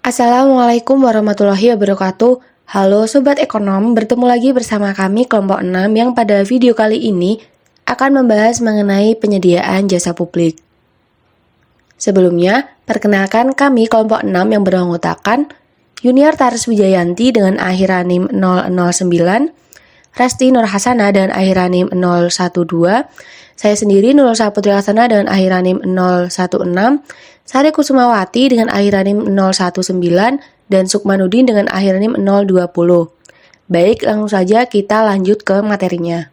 Assalamualaikum warahmatullahi wabarakatuh. Halo Sobat Ekonom, bertemu lagi bersama kami kelompok 6 yang pada video kali ini akan membahas mengenai penyediaan jasa publik. Sebelumnya, perkenalkan kami kelompok 6 yang beranggotakan Yuniar Taris Wijayanti dengan akhiran NIM 009, Resti Nurhasana dengan akhiran NIM 012, saya sendiri Nurul Saputri Laksana dengan akhiran NIM 016, Sari Kusumawati dengan akhiran NIM 019, dan Sukmanudin dengan akhiran NIM 020. Baik, langsung saja kita lanjut ke materinya.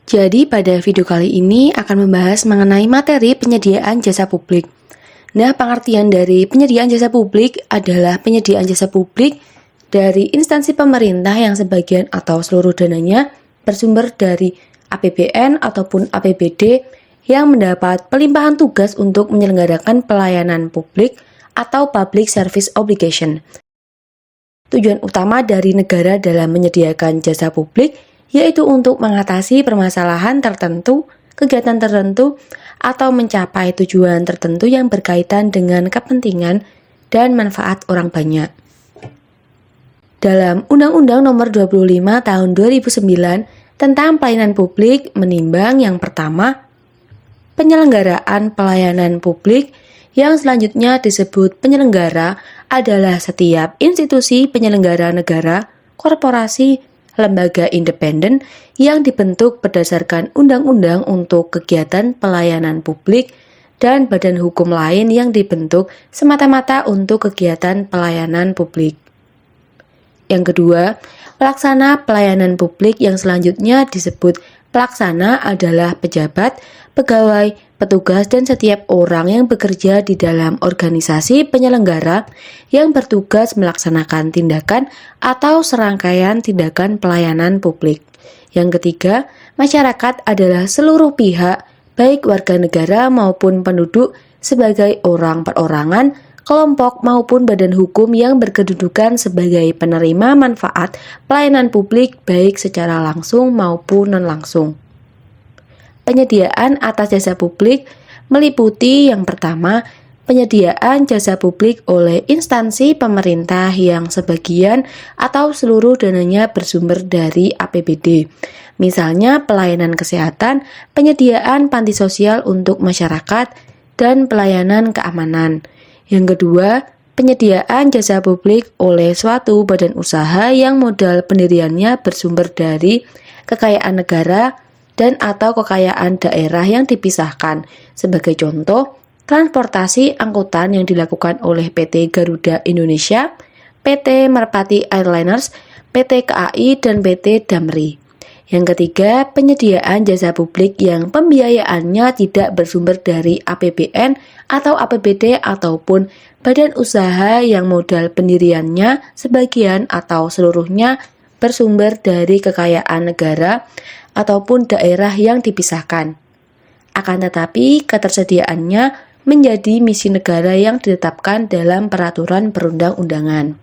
Jadi pada video kali ini akan membahas mengenai materi penyediaan jasa publik. Nah, pengertian dari penyediaan jasa publik adalah penyediaan jasa publik dari instansi pemerintah yang sebagian atau seluruh dananya bersumber dari APBN ataupun APBD yang mendapat pelimpahan tugas untuk menyelenggarakan pelayanan publik atau public service obligation. Tujuan utama dari negara dalam menyediakan jasa publik yaitu untuk mengatasi permasalahan tertentu, kegiatan tertentu, atau mencapai tujuan tertentu yang berkaitan dengan kepentingan dan manfaat orang banyak. Dalam Undang-Undang Nomor 25 Tahun 2009 tentang pelayanan publik menimbang yang pertama, penyelenggaraan pelayanan publik, yang selanjutnya disebut penyelenggara adalah setiap institusi penyelenggara negara, korporasi, lembaga independen yang dibentuk berdasarkan undang-undang untuk kegiatan pelayanan publik dan badan hukum lain yang dibentuk semata-mata untuk kegiatan pelayanan publik. Yang kedua, pelaksana pelayanan publik yang selanjutnya disebut pelaksana adalah pejabat, pegawai, petugas, dan setiap orang yang bekerja di dalam organisasi penyelenggara yang bertugas melaksanakan tindakan atau serangkaian tindakan pelayanan publik. Yang ketiga, masyarakat adalah seluruh pihak, baik warga negara maupun penduduk, sebagai orang perorangan, kelompok maupun badan hukum yang berkedudukan sebagai penerima manfaat pelayanan publik baik secara langsung maupun non-langsung. Penyediaan atas jasa publik meliputi yang pertama, penyediaan jasa publik oleh instansi pemerintah yang sebagian atau seluruh dananya bersumber dari APBD. Misalnya pelayanan kesehatan, penyediaan panti sosial untuk masyarakat, dan pelayanan keamanan. Yang kedua, penyediaan jasa publik oleh suatu badan usaha yang modal pendiriannya bersumber dari kekayaan negara dan atau kekayaan daerah yang dipisahkan. Sebagai contoh, transportasi angkutan yang dilakukan oleh PT Garuda Indonesia, PT Merpati Airliners, PT KAI, dan PT Damri. Yang ketiga, penyediaan jasa publik yang pembiayaannya tidak bersumber dari APBN atau APBD ataupun badan usaha yang modal pendiriannya sebagian atau seluruhnya bersumber dari kekayaan negara ataupun daerah yang dipisahkan. Akan tetapi, ketersediaannya menjadi misi negara yang ditetapkan dalam peraturan perundang-undangan.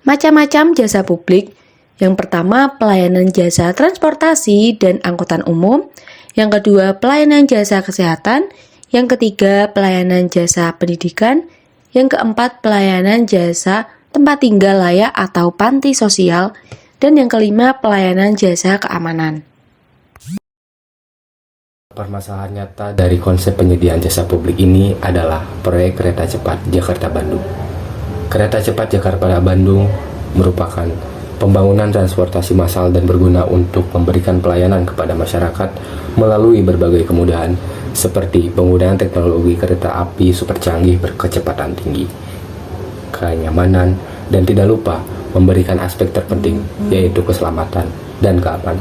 Macam-macam jasa publik. Yang pertama, pelayanan jasa transportasi dan angkutan umum. Yang kedua, pelayanan jasa kesehatan. Yang ketiga, pelayanan jasa pendidikan. Yang keempat, pelayanan jasa tempat tinggal layak atau panti sosial. Dan yang kelima, pelayanan jasa keamanan. Permasalahan nyata dari konsep penyediaan jasa publik ini adalah proyek kereta cepat Jakarta-Bandung. Kereta cepat Jakarta-Bandung merupakan pembangunan transportasi massal dan berguna untuk memberikan pelayanan kepada masyarakat melalui berbagai kemudahan seperti penggunaan teknologi kereta api super canggih berkecepatan tinggi, kenyamanan, dan tidak lupa memberikan aspek terpenting yaitu keselamatan dan keamanan.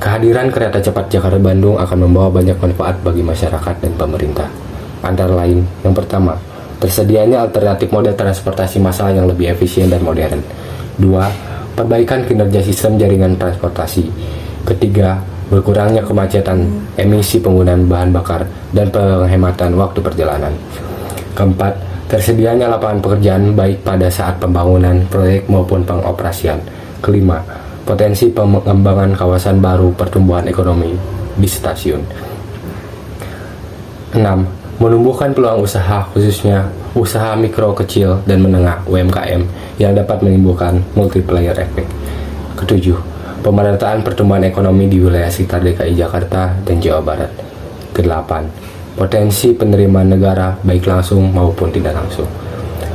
Kehadiran kereta cepat Jakarta-Bandung akan membawa banyak manfaat bagi masyarakat dan pemerintah. Antara lain, yang pertama, tersedianya alternatif moda transportasi massal yang lebih efisien dan modern. 2. Perbaikan kinerja sistem jaringan transportasi. Ketiga, berkurangnya kemacetan, emisi penggunaan bahan bakar, dan penghematan waktu perjalanan. Keempat, tersedianya lapangan pekerjaan baik pada saat pembangunan proyek maupun pengoperasian. Kelima, potensi pengembangan kawasan baru pertumbuhan ekonomi di stasiun. 6. menumbuhkan peluang usaha khususnya usaha mikro, kecil, dan menengah UMKM yang dapat menimbulkan multiplier effect. Ketujuh, pemerataan pertumbuhan ekonomi di wilayah sekitar DKI Jakarta dan Jawa Barat. Kedelapan, potensi penerimaan negara baik langsung maupun tidak langsung.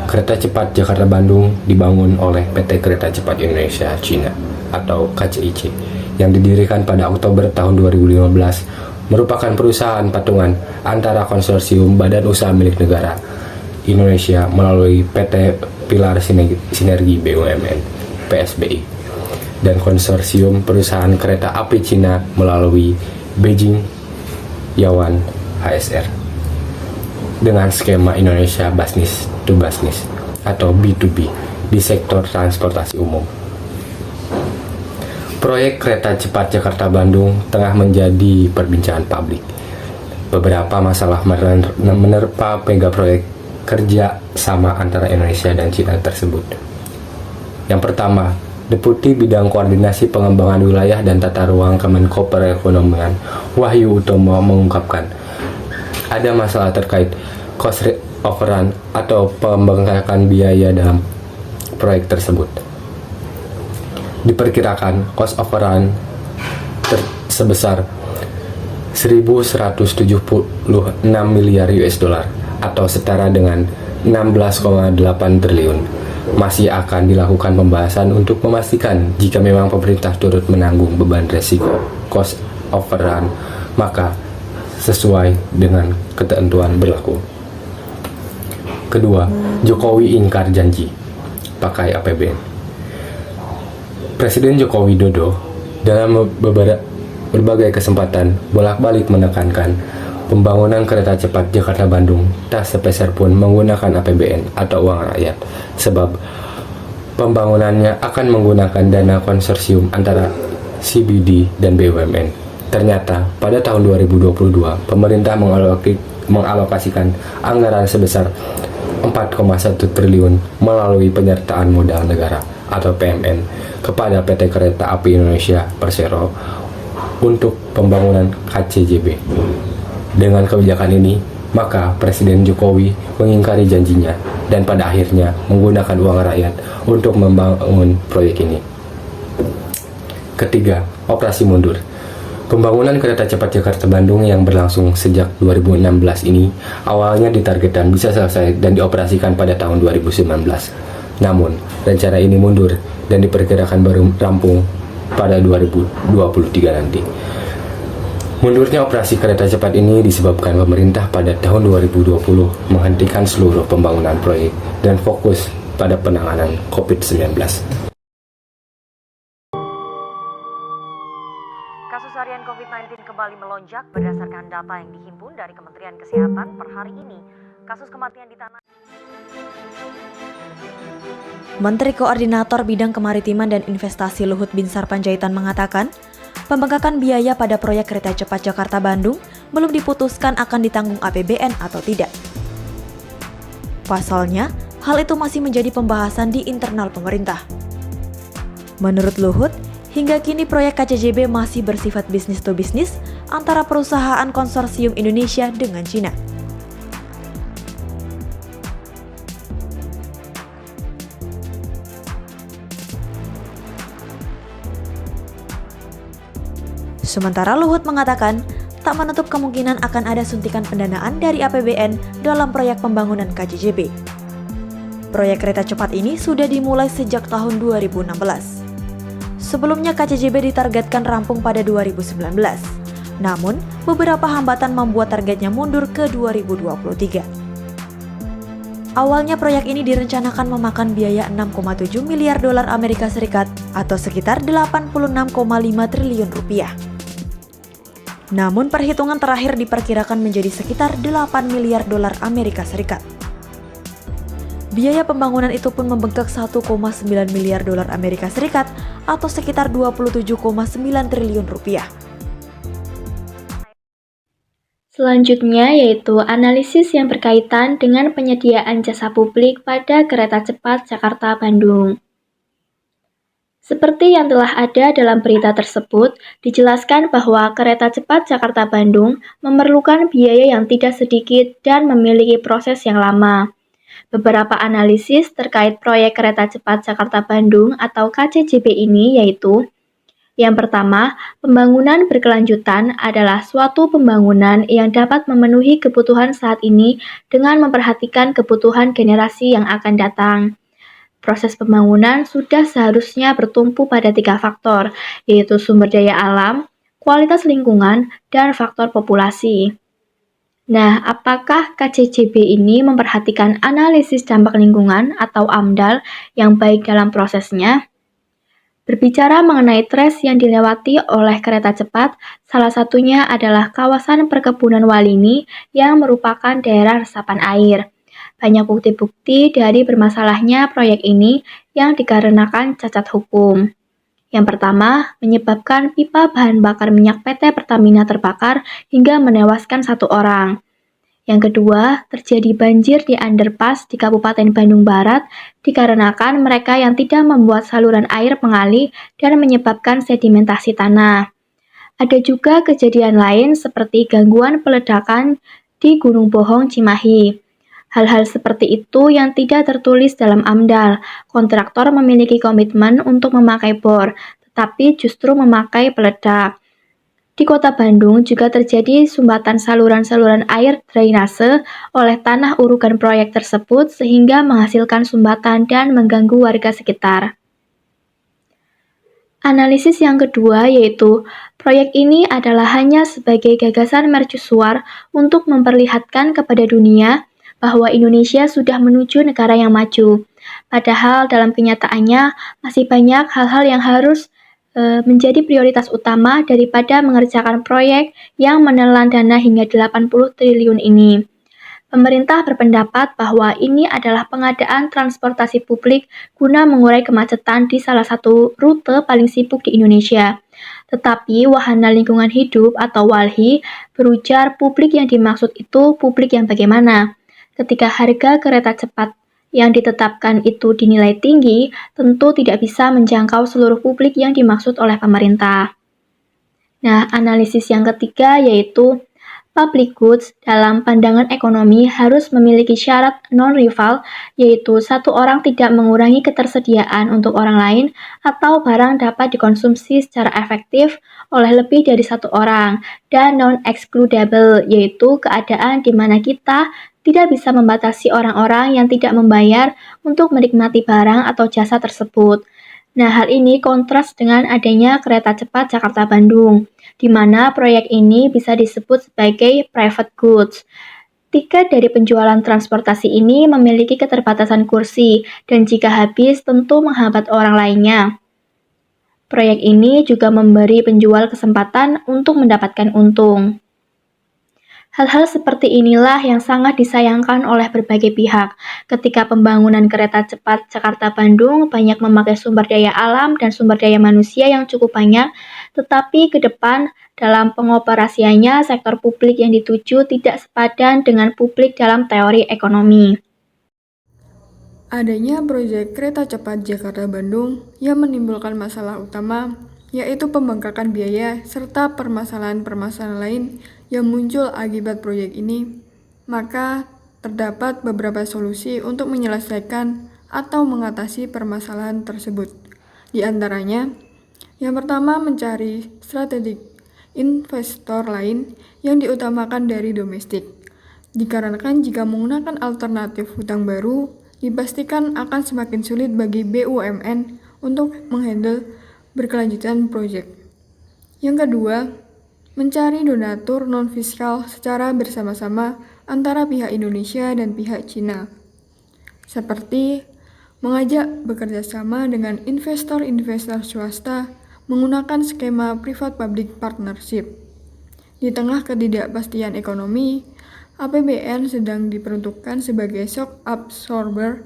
Kereta cepat Jakarta-Bandung dibangun oleh PT Kereta Cepat Indonesia Cina atau KCIC yang didirikan pada Oktober tahun 2015, merupakan perusahaan patungan antara konsorsium Badan Usaha Milik Negara Indonesia melalui PT Pilar Sinergi BUMN (PSBI) dan konsorsium perusahaan kereta api Cina melalui Beijing Yawan HSR dengan skema Indonesia Business to Business atau B2B di sektor transportasi umum. Proyek kereta cepat Jakarta-Bandung tengah menjadi perbincangan publik. Beberapa masalah menerpa mega proyek kerja sama antara Indonesia dan Cina tersebut. Yang pertama, Deputi Bidang Koordinasi Pengembangan Wilayah dan Tata Ruang Kemenko Perekonomian Wahyu Utomo mengungkapkan ada masalah terkait cost overrun atau pembengkakan biaya dalam proyek tersebut. Diperkirakan cost overrun sebesar 1.176 miliar US dollar atau setara dengan 16,8 triliun. Masih akan dilakukan pembahasan untuk memastikan jika memang pemerintah turut menanggung beban resiko cost overrun, maka sesuai dengan ketentuan berlaku. Kedua, Jokowi ingkar janji pakai APBN. Presiden Joko Widodo dalam berbagai kesempatan bolak-balik menekankan pembangunan kereta cepat Jakarta-Bandung tak sepeser pun menggunakan APBN atau uang rakyat, sebab pembangunannya akan menggunakan dana konsorsium antara CBD dan BUMN. Ternyata pada tahun 2022 pemerintah mengalokasikan anggaran sebesar 4,1 triliun melalui penyertaan modal negara atau PMN kepada PT Kereta Api Indonesia Persero untuk pembangunan KCJB. Dengan kebijakan ini, maka Presiden Jokowi mengingkari janjinya dan pada akhirnya menggunakan uang rakyat untuk membangun proyek ini. Ketiga, operasi mundur. Pembangunan kereta cepat Jakarta-Bandung yang berlangsung sejak 2016 ini awalnya ditargetkan bisa selesai dan dioperasikan pada tahun 2019. Namun, rencana ini mundur dan diperkirakan baru rampung pada 2023 nanti. Mundurnya operasi kereta cepat ini disebabkan pemerintah pada tahun 2020 menghentikan seluruh pembangunan proyek dan fokus pada penanganan COVID-19. Kasus harian COVID-19 kembali melonjak berdasarkan data yang dihimpun dari Kementerian Kesehatan per hari ini. Kasus kematian di tanah Menteri Koordinator Bidang Kemaritiman dan Investasi Luhut Binsar Panjaitan mengatakan, pembengkakan biaya pada proyek kereta cepat Jakarta-Bandung belum diputuskan akan ditanggung APBN atau tidak. Pasalnya, hal itu masih menjadi pembahasan di internal pemerintah. Menurut Luhut, hingga kini proyek KCJB masih bersifat bisnis to bisnis antara perusahaan konsorsium Indonesia dengan Cina. Sementara Luhut mengatakan, tak menutup kemungkinan akan ada suntikan pendanaan dari APBN dalam proyek pembangunan KCJB. Proyek kereta cepat ini sudah dimulai sejak tahun 2016. Sebelumnya KCJB ditargetkan rampung pada 2019. Namun, beberapa hambatan membuat targetnya mundur ke 2023. Awalnya proyek ini direncanakan memakan biaya 6,7 miliar dolar Amerika Serikat atau sekitar 86,5 triliun rupiah. Namun perhitungan terakhir diperkirakan menjadi sekitar 8 miliar dolar Amerika Serikat. Biaya pembangunan itu pun membengkak 1,9 miliar dolar Amerika Serikat atau sekitar 27,9 triliun rupiah. Selanjutnya yaitu analisis yang berkaitan dengan penyediaan jasa publik pada kereta cepat Jakarta-Bandung. Seperti yang telah ada dalam berita tersebut, dijelaskan bahwa kereta cepat Jakarta-Bandung memerlukan biaya yang tidak sedikit dan memiliki proses yang lama. Beberapa analisis terkait proyek kereta cepat Jakarta-Bandung atau KCJB ini yaitu: yang pertama, pembangunan berkelanjutan adalah suatu pembangunan yang dapat memenuhi kebutuhan saat ini dengan memperhatikan kebutuhan generasi yang akan datang. Proses pembangunan sudah seharusnya bertumpu pada 3 faktor, yaitu sumber daya alam, kualitas lingkungan, dan faktor populasi. Nah, apakah KCJB ini memperhatikan analisis dampak lingkungan atau AMDAL yang baik dalam prosesnya? Berbicara mengenai trace yang dilewati oleh kereta cepat, salah satunya adalah kawasan perkebunan Walini yang merupakan daerah resapan air. Banyak bukti-bukti dari bermasalahnya proyek ini yang dikarenakan cacat hukum. Yang pertama, menyebabkan pipa bahan bakar minyak PT Pertamina terbakar hingga menewaskan 1 orang. Yang kedua, terjadi banjir di underpass di Kabupaten Bandung Barat dikarenakan mereka yang tidak membuat saluran air pengalih dan menyebabkan sedimentasi tanah. Ada juga kejadian lain seperti gangguan peledakan di Gunung Bohong Cimahi. Hal-hal seperti itu yang tidak tertulis dalam AMDAL. Kontraktor memiliki komitmen untuk memakai bor, tetapi justru memakai peledak. Di Kota Bandung juga terjadi sumbatan saluran-saluran air drainase oleh tanah urukan proyek tersebut sehingga menghasilkan sumbatan dan mengganggu warga sekitar. Analisis yang kedua yaitu proyek ini adalah hanya sebagai gagasan mercusuar untuk memperlihatkan kepada dunia bahwa Indonesia sudah menuju negara yang maju. Padahal dalam kenyataannya masih banyak hal-hal yang harus menjadi prioritas utama daripada mengerjakan proyek yang menelan dana hingga 80 triliun ini. Pemerintah berpendapat bahwa ini adalah pengadaan transportasi publik guna mengurai kemacetan di salah satu rute paling sibuk di Indonesia. Tetapi Wahana Lingkungan Hidup atau WALHI berujar publik yang dimaksud itu publik yang bagaimana? Ketika harga kereta cepat yang ditetapkan itu dinilai tinggi, tentu tidak bisa menjangkau seluruh publik yang dimaksud oleh pemerintah. Nah, analisis yang ketiga yaitu public goods dalam pandangan ekonomi harus memiliki syarat non-rival, yaitu satu orang tidak mengurangi ketersediaan untuk orang lain atau barang dapat dikonsumsi secara efektif oleh lebih dari satu orang, dan non-excludable, yaitu keadaan di mana kita tidak bisa membatasi orang-orang yang tidak membayar untuk menikmati barang atau jasa tersebut. Nah, hal ini kontras dengan adanya kereta cepat Jakarta-Bandung, di mana proyek ini bisa disebut sebagai private goods. Tiket dari penjualan transportasi ini memiliki keterbatasan kursi, dan jika habis tentu menghambat orang lainnya. Proyek ini juga memberi penjual kesempatan untuk mendapatkan untung. Hal-hal seperti inilah yang sangat disayangkan oleh berbagai pihak. Ketika pembangunan kereta cepat Jakarta-Bandung banyak memakai sumber daya alam dan sumber daya manusia yang cukup banyak, tetapi ke depan dalam pengoperasiannya sektor publik yang dituju tidak sepadan dengan publik dalam teori ekonomi. Adanya proyek kereta cepat Jakarta-Bandung yang menimbulkan masalah utama, yaitu pembengkakan biaya serta permasalahan-permasalahan lain yang muncul akibat proyek ini, maka terdapat beberapa solusi untuk menyelesaikan atau mengatasi permasalahan tersebut. Di antaranya, yang pertama mencari strategi investor lain yang diutamakan dari domestik. Dikarenakan jika menggunakan alternatif hutang baru, dipastikan akan semakin sulit bagi BUMN untuk menghandle berkelanjutan proyek. Yang kedua, mencari donatur non-fiskal secara bersama-sama antara pihak Indonesia dan pihak Cina, seperti mengajak bekerja sama dengan investor-investor swasta menggunakan skema private-public partnership. Di tengah ketidakpastian ekonomi, APBN sedang diperuntukkan sebagai shock absorber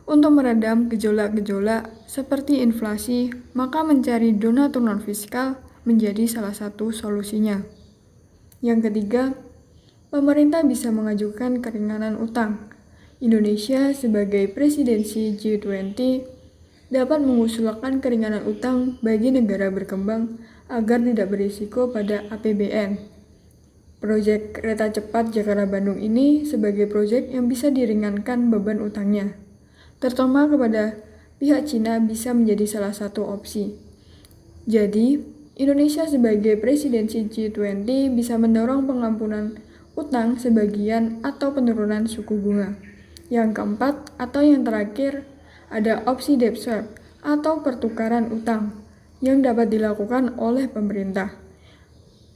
untuk meredam gejolak-gejolak seperti inflasi, maka mencari donatur non-fiskal menjadi salah satu solusinya. Yang ketiga, pemerintah bisa mengajukan keringanan utang. Indonesia sebagai presidensi G20 dapat mengusulkan keringanan utang bagi negara berkembang agar tidak berisiko pada APBN. Proyek kereta cepat Jakarta-Bandung ini sebagai proyek yang bisa diringankan beban utangnya, terutama kepada pihak Cina bisa menjadi salah satu opsi. Jadi, Indonesia sebagai presidensi G20 bisa mendorong pengampunan utang sebagian atau penurunan suku bunga. Yang keempat atau yang terakhir, ada opsi debt swap atau pertukaran utang yang dapat dilakukan oleh pemerintah.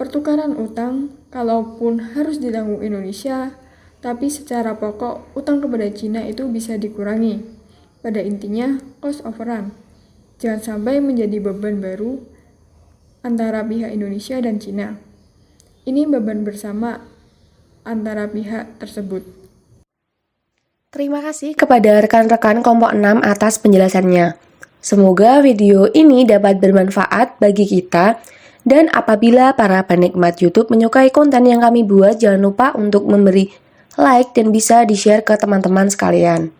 Pertukaran utang, kalaupun harus ditanggung Indonesia, tapi secara pokok utang kepada Cina itu bisa dikurangi. Pada intinya, cost overrun. Jangan sampai menjadi beban baru antara pihak Indonesia dan Cina. Ini beban bersama antara pihak tersebut. Terima kasih kepada rekan-rekan kelompok 6 atas penjelasannya. Semoga video ini dapat bermanfaat bagi kita, dan apabila para penikmat YouTube menyukai konten yang kami buat, jangan lupa untuk memberi like dan bisa di-share ke teman-teman sekalian.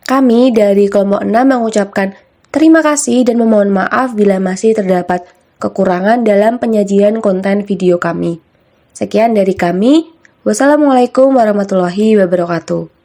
Kami dari kelompok 6 mengucapkan terima kasih dan memohon maaf bila masih terdapat kekurangan dalam penyajian konten video kami. Sekian dari kami. Wassalamualaikum warahmatullahi wabarakatuh.